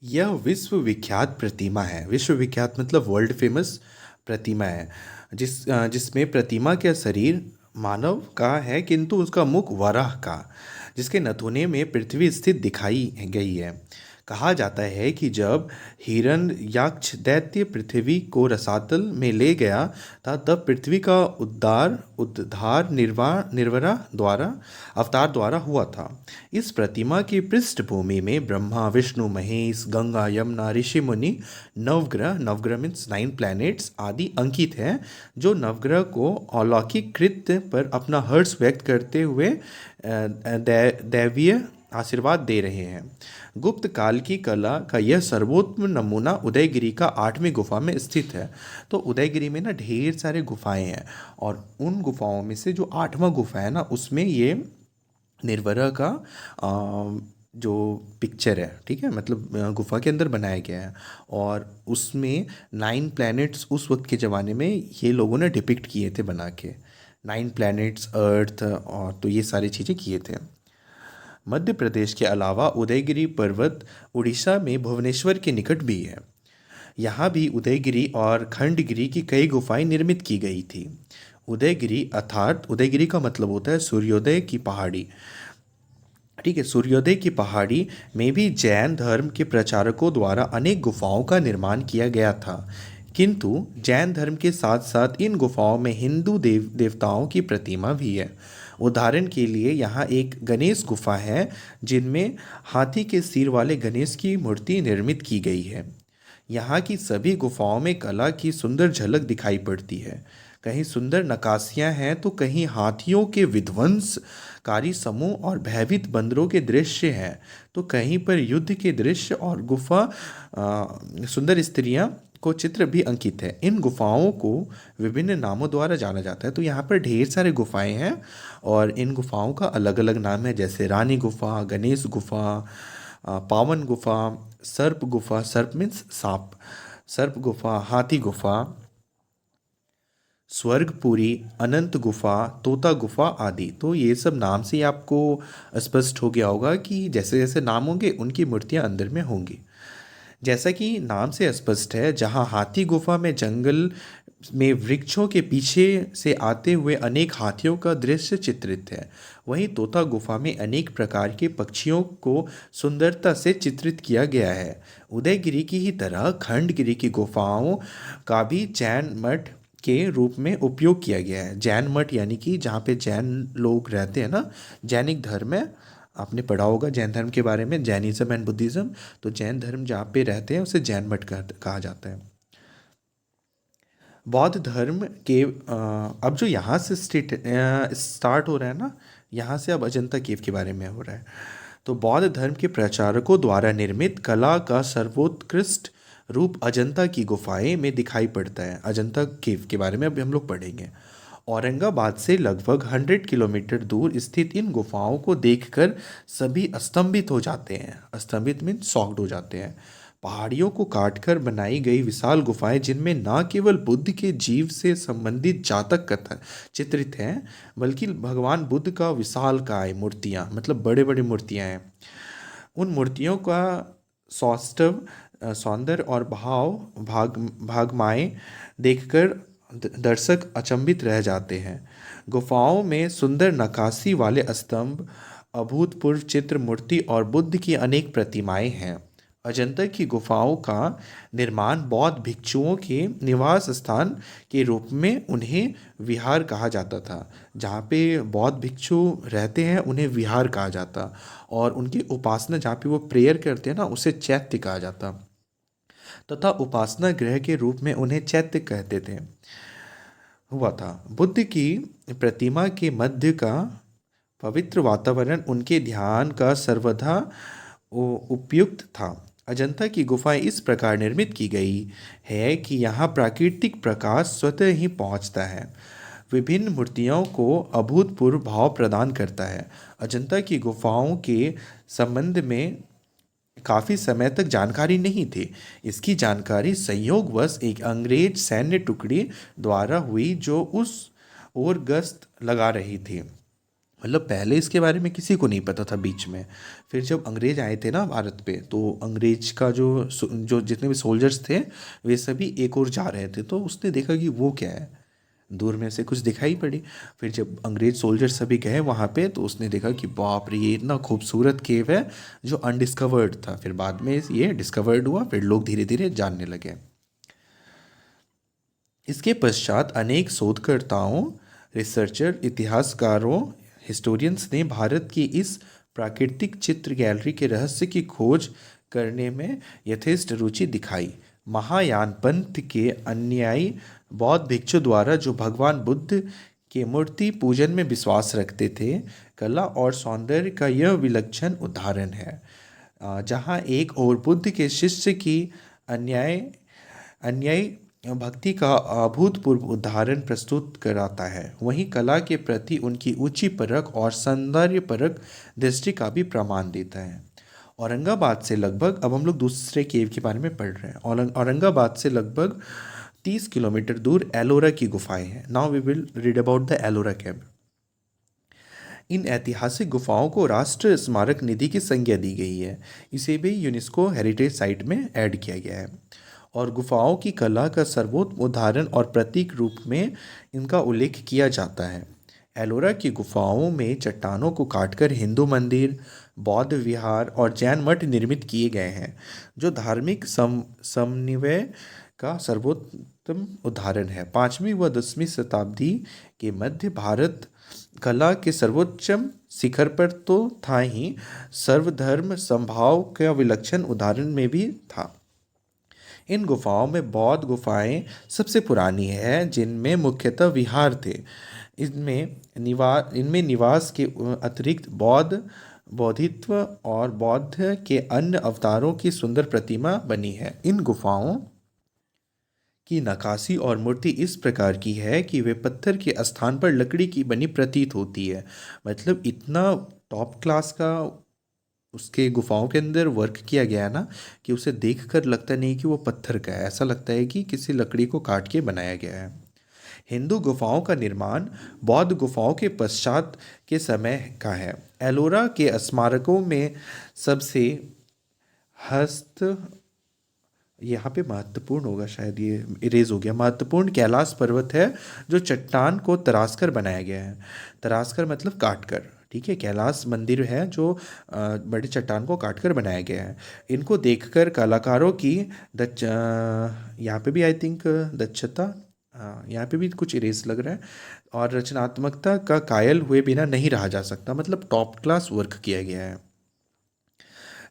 यह विश्वविख्यात प्रतिमा है। विश्वविख्यात मतलब वर्ल्ड फेमस प्रतिमा है। जिसमें प्रतिमा का शरीर मानव का है किंतु उसका मुख वराह का, जिसके नथुने में पृथ्वी स्थित दिखाई गई है। कहा जाता है कि जब हिरण्यक्ष दैत्य पृथ्वी को रसातल में ले गया था, तब पृथ्वी का उद्धार निर्वरा द्वारा अवतार द्वारा हुआ था। इस प्रतिमा की पृष्ठभूमि में ब्रह्मा विष्णु महेश गंगा यमुना ऋषि मुनि नवग्रह, नवग्रह मीन्स 9 प्लैनेट्स आदि अंकित हैं, जो नवग्रह को अलौकिक कृत्य पर अपना हर्ष व्यक्त करते हुए दैवीय आशीर्वाद दे रहे हैं। गुप्त काल की कला का यह सर्वोत्तम नमूना उदयगिरी का 8वीं गुफा में स्थित है। तो उदयगिरी में ना ढेर सारे गुफाएं हैं, और उन गुफाओं में से जो 8वां गुफा है ना, उसमें ये निर्वरा का जो पिक्चर है, ठीक है, मतलब गुफा के अंदर बनाया गया है। और उसमें 9 प्लैनेट्स उस वक्त के ज़माने में ये लोगों ने डिपिक्ट किए थे बना के। 9 प्लैनेट्स, अर्थ, और तो ये सारी चीज़ें किए थे। मध्य प्रदेश के अलावा उदयगिरी पर्वत उड़ीसा में भुवनेश्वर के निकट भी है। यहाँ भी उदयगिरी और खंडगिरी की कई गुफाएं निर्मित की गई थी। उदयगिरी अर्थात उदयगिरी का मतलब होता है सूर्योदय की पहाड़ी। ठीक है, सूर्योदय की पहाड़ी में भी जैन धर्म के प्रचारकों द्वारा अनेक गुफाओं का निर्माण किया गया था। किंतु जैन धर्म के साथ साथ इन गुफाओं में हिंदू देवताओं की प्रतिमा भी है। उदाहरण के लिए यहाँ एक गणेश गुफा है, जिनमें हाथी के सिर वाले गणेश की मूर्ति निर्मित की गई है। यहाँ की सभी गुफाओं में कला की सुंदर झलक दिखाई पड़ती है। कहीं सुंदर नक्काशियाँ हैं तो कहीं हाथियों के विध्वंसकारी समूह और भयभीत बंदरों के दृश्य हैं, तो कहीं पर युद्ध के दृश्य और सुंदर स्त्रियाँ को चित्र भी अंकित है। इन गुफाओं को विभिन्न नामों द्वारा जाना जाता है। तो यहाँ पर ढेर सारे गुफाएं हैं, और इन गुफाओं का अलग अलग नाम है, जैसे रानी गुफा, गणेश गुफा, पावन गुफा, सर्प गुफा, सर्प मीन्स सांप, सर्प गुफा, हाथी गुफा, स्वर्गपुरी, अनंत गुफा, तोता गुफा आदि। तो ये सब नाम से ही आपको स्पष्ट हो गया होगा कि जैसे जैसे नाम होंगे उनकी मूर्तियाँ अंदर में होंगी। जैसा कि नाम से स्पष्ट है, जहाँ हाथी गुफा में जंगल में वृक्षों के पीछे से आते हुए अनेक हाथियों का दृश्य चित्रित है, वहीं तोता गुफा में अनेक प्रकार के पक्षियों को सुंदरता से चित्रित किया गया है। उदयगिरी की ही तरह खंडगिरी की गुफाओं का भी जैन मठ के रूप में उपयोग किया गया है। जैन मठ यानी कि जहाँ पे जैन लोग रहते हैं ना, जैनिक धर्म है। आपने पढ़ा होगा जैन धर्म के बारे में, जैनिज्म एंड बुद्धिज्म। तो जैन धर्म जहाँ पे रहते हैं उसे जैन मठ कहा जाता है। बौद्ध धर्म के अब जो यहाँ से स्टार्ट हो रहा है ना, यहाँ से अब अजंता केव के बारे में हो रहा है। तो बौद्ध धर्म के प्रचारकों द्वारा निर्मित कला का सर्वोत्कृष्ट रूप अजंता की गुफाएं में दिखाई पड़ता है। अजंता केव के बारे में अभी हम लोग पढ़ेंगे। औरंगाबाद से लगभग 100 किलोमीटर दूर स्थित इन गुफाओं को देखकर सभी स्तंभित हो जाते हैं। स्तंभित मीन शॉक्ड हो जाते हैं। पहाड़ियों को काटकर बनाई गई विशाल गुफाएं, जिनमें न केवल बुद्ध के जीव से संबंधित जातक कथन चित्रित हैं, बल्कि भगवान बुद्ध का विशालकाय मूर्तियां, मतलब बड़े बड़े मूर्तियां हैं। उन मूर्तियों का सौष्ठव सौंदर्य और भागमाएं देखकर दर्शक अचंभित रह जाते हैं। गुफाओं में सुंदर नक्काशी वाले स्तंभ, अभूतपूर्व चित्र मूर्ति और बुद्ध की अनेक प्रतिमाएं हैं। अजंता की गुफाओं का निर्माण बौद्ध भिक्षुओं के निवास स्थान के रूप में उन्हें विहार कहा जाता था। जहाँ पे बौद्ध भिक्षु रहते हैं उन्हें विहार कहा जाता, और उनकी उपासना जहाँ पे वो प्रेयर करते हैं ना, उसे चैत्य कहा जाता, तथा उपासना गृह के रूप में उन्हें चैत्य कहते थे हुआ था। बुद्ध की प्रतिमा के मध्य का पवित्र वातावरण उनके ध्यान का सर्वथा उपयुक्त था। अजंता की गुफाएं इस प्रकार निर्मित की गई है कि यहाँ प्राकृतिक प्रकाश स्वतः ही पहुँचता है, विभिन्न मूर्तियों को अभूतपूर्व भाव प्रदान करता है। अजंता की गुफाओं के संबंध में काफ़ी समय तक जानकारी नहीं थी। इसकी जानकारी संयोगवश एक अंग्रेज सैन्य टुकड़ी द्वारा हुई, जो उस ओर गश्त लगा रही थी। मतलब पहले इसके बारे में किसी को नहीं पता था बीच में। फिर जब अंग्रेज आए थे ना भारत पे, तो अंग्रेज का जो जितने भी सोल्जर्स थे, वे सभी एक और जा रहे थे, तो उसने देखा कि वो क्या है, दूर में से कुछ दिखाई पड़ी। फिर जब अंग्रेज सोल्जर सभी गए वहाँ पे, तो उसने देखा कि बाप रे, ये इतना खूबसूरत केव है जो अनडिस्कवर्ड था। फिर बाद में ये डिस्कवर्ड हुआ, फिर लोग धीरे धीरे जानने लगे। इसके पश्चात अनेक शोधकर्ताओं, रिसर्चर, इतिहासकारों, हिस्टोरियंस ने भारत की इस प्राकृतिक चित्र गैलरी के रहस्य की खोज करने में यथेष्ट रुचि दिखाई। महायान पंथ के अनुयायी बौद्ध भिक्षु द्वारा जो भगवान बुद्ध के मूर्ति पूजन में विश्वास रखते थे, कला और सौंदर्य का यह विलक्षण उदाहरण है। जहाँ एक और बुद्ध के शिष्य की अन्याय अन्यायी भक्ति का अभूतपूर्व उदाहरण प्रस्तुत कराता है, वहीं कला के प्रति उनकी ऊंची परख और सौंदर्य परक दृष्टि का भी प्रमाण देता है। औरंगाबाद से लगभग, अब हम लोग दूसरे केव के बारे में पढ़ रहे हैं। औरंगाबाद से लगभग 30 किलोमीटर दूर एलोरा की गुफाएं हैं। Now we will read about the Ellora cave. इन ऐतिहासिक गुफाओं को राष्ट्रीय स्मारक निधि की संज्ञा दी गई है। इसे भी यूनेस्को हेरिटेज साइट में ऐड किया गया है। और गुफाओं की कला का सर्वोत्तम उदाहरण और प्रतीक रूप में इनका उल्लेख किया जाता है। एलोरा की गुफाओं में चट्टानों को काटकर हिंदू मंदिर, बौद्ध विहार और जैन मठ निर्मित किए गए हैं, जो धार्मिक समन्वय का सर्वोत्तम उदाहरण है। 5वीं व 10वीं शताब्दी के मध्य भारत कला के सर्वोच्च शिखर पर तो था ही, सर्वधर्म समभाव का विलक्षण उदाहरण में भी था। इन गुफाओं में बौद्ध गुफाएं सबसे पुरानी है, जिनमें मुख्यतः विहार थे। इनमें निवास के अतिरिक्त बौद्धित्व और बौद्ध के अन्य अवतारों की सुंदर प्रतिमा बनी है। इन गुफाओं की नक्काशी और मूर्ति इस प्रकार की है कि वे पत्थर के स्थान पर लकड़ी की बनी प्रतीत होती है। मतलब इतना टॉप क्लास का उसके गुफाओं के अंदर वर्क किया गया है ना, कि उसे देखकर लगता नहीं कि वो पत्थर का है, ऐसा लगता है कि किसी लकड़ी को काट के बनाया गया है। हिंदू गुफाओं का निर्माण बौद्ध गुफाओं के पश्चात के समय का है। एलोरा के स्मारकों में सबसे हस्त यहाँ पे महत्वपूर्ण होगा, शायद ये इरेज हो गया, महत्वपूर्ण कैलाश पर्वत है, जो चट्टान को तराशकर बनाया गया है। तराशकर मतलब काट कर, ठीक है। कैलाश मंदिर है जो बड़ी चट्टान को काटकर बनाया गया है। इनको देखकर कलाकारों की दच यहाँ पे भी आई थिंक दक्षता, यहाँ पे भी कुछ इरेज लग रहा है, और रचनात्मकता का कायल हुए बिना नहीं रहा जा सकता। मतलब टॉप क्लास वर्क किया गया है।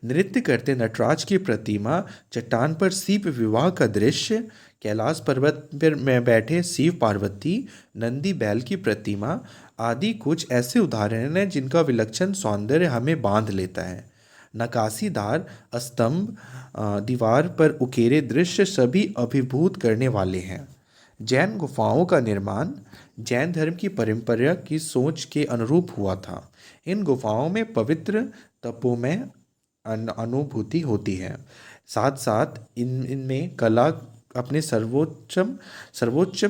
नृत्य करते नटराज की प्रतिमा, चट्टान पर शिव विवाह का दृश्य, कैलाश पर्वत पर में बैठे शिव पार्वती, नंदी बैल की प्रतिमा आदि कुछ ऐसे उदाहरण हैं जिनका विलक्षण सौंदर्य हमें बांध लेता है। नक्काशीदार स्तंभ, दीवार पर उकेरे दृश्य सभी अभिभूत करने वाले हैं। जैन गुफाओं का निर्माण जैन धर्म की परंपरा की सोच के अनुरूप हुआ था। इन गुफाओं में पवित्र तपों में अनुभूति होती है। साथ साथ इनमें कला अपने सर्वोच्च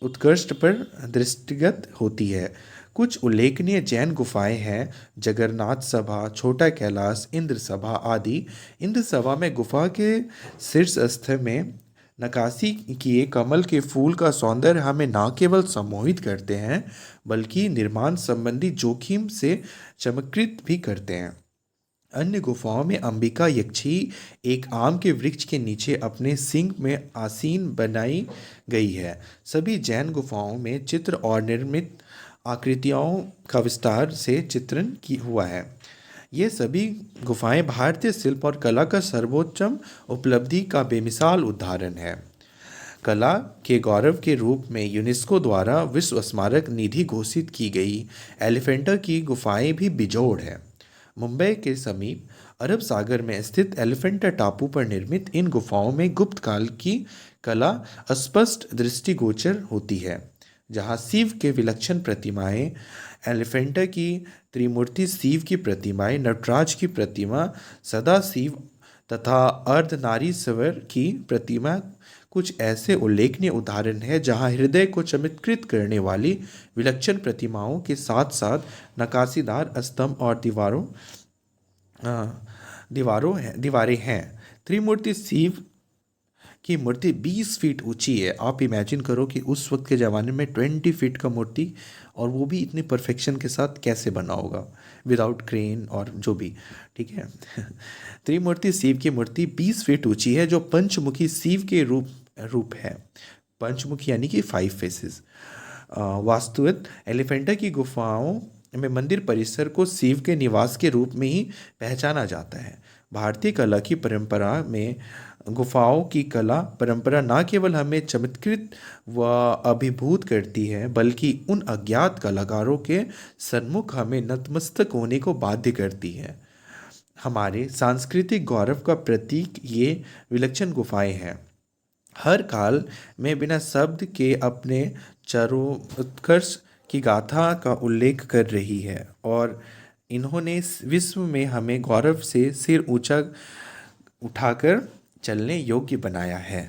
उत्कृष्ट पर दृष्टिगत होती है। कुछ उल्लेखनीय जैन गुफाएं हैं जगन्नाथ सभा, छोटा कैलाश, इंद्र सभा आदि। इंद्र सभा में गुफा के शीर्ष स्तर में नक्काशी किए कमल के फूल का सौंदर्य हमें न केवल सम्मोहित करते हैं, बल्कि निर्माण संबंधी जोखिम से चमत्कृत भी करते हैं। अन्य गुफाओं में अंबिका यक्षी एक आम के वृक्ष के नीचे अपने सिंह में आसीन बनाई गई है। सभी जैन गुफाओं में चित्र और निर्मित आकृतियों का विस्तार से चित्रण की हुआ है। ये सभी गुफाएं भारतीय शिल्प और कला का सर्वोच्चम उपलब्धि का बेमिसाल उदाहरण है। कला के गौरव के रूप में यूनेस्को द्वारा विश्व स्मारक निधि घोषित की गई एलिफेंटा की गुफाएं भी बेजोड़ है। मुंबई के समीप अरब सागर में स्थित एलिफेंटा टापू पर निर्मित इन गुफाओं में गुप्त काल की कला स्पष्ट दृष्टिगोचर होती है, जहाँ शिव के विलक्षण प्रतिमाएं, एलिफेंटा की त्रिमूर्ति शिव की प्रतिमाएं, नटराज की प्रतिमा, सदा शिव तथा अर्धनारीश्वर की प्रतिमा कुछ ऐसे उल्लेखनीय उदाहरण हैं जहां हृदय को चमत्कृत करने वाली विलक्षण प्रतिमाओं के साथ साथ नक्काशीदार स्तंभ और दीवारें हैं। त्रिमूर्ति शिव की मूर्ति 20 फीट ऊंची है। आप इमेजिन करो कि उस वक्त के ज़माने में 20 फीट का मूर्ति, और वो भी इतनी परफेक्शन के साथ कैसे बना होगा, विदाउट क्रेन और जो भी। ठीक है। त्रिमूर्ति शिव की मूर्ति 20 फीट ऊंची है, जो पंचमुखी शिव के रूप है। पंचमुखी यानी कि 5 फेसेस। वास्तुत एलिफेंटा की गुफाओं में मंदिर परिसर को शिव के निवास के रूप में ही पहचाना जाता है। भारतीय कला की परंपरा में गुफाओं की कला परंपरा न केवल हमें चमत्कृत व अभिभूत करती है, बल्कि उन अज्ञात कलाकारों के सन्मुख हमें नतमस्तक होने को बाध्य करती है। हमारे सांस्कृतिक गौरव का प्रतीक ये विलक्षण गुफाएं हैं। हर काल में बिना शब्द के अपने चरोत्कर्ष की गाथा का उल्लेख कर रही है, और इन्होंने विश्व में हमें गौरव से सिर ऊंचा उठाकर चलने योग्य बनाया है।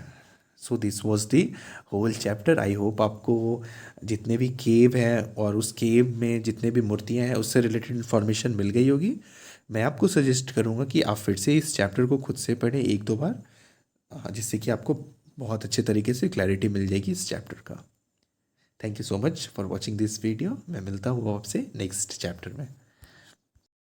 So this was the whole chapter. I hope आपको जितने भी केव हैं और उस केव में जितने भी मूर्तियां हैं उससे रिलेटेड इन्फॉर्मेशन मिल गई होगी। मैं आपको सजेस्ट करूंगा कि आप फिर से इस चैप्टर को खुद से पढ़ें एक दो बार, जिससे कि आपको बहुत अच्छे तरीके से क्लैरिटी मिल जाएगी इस चैप्टर का। Thank you so much for watching this video. मैं मिलता हूँ आपसे नेक्स्ट चैप्टर में।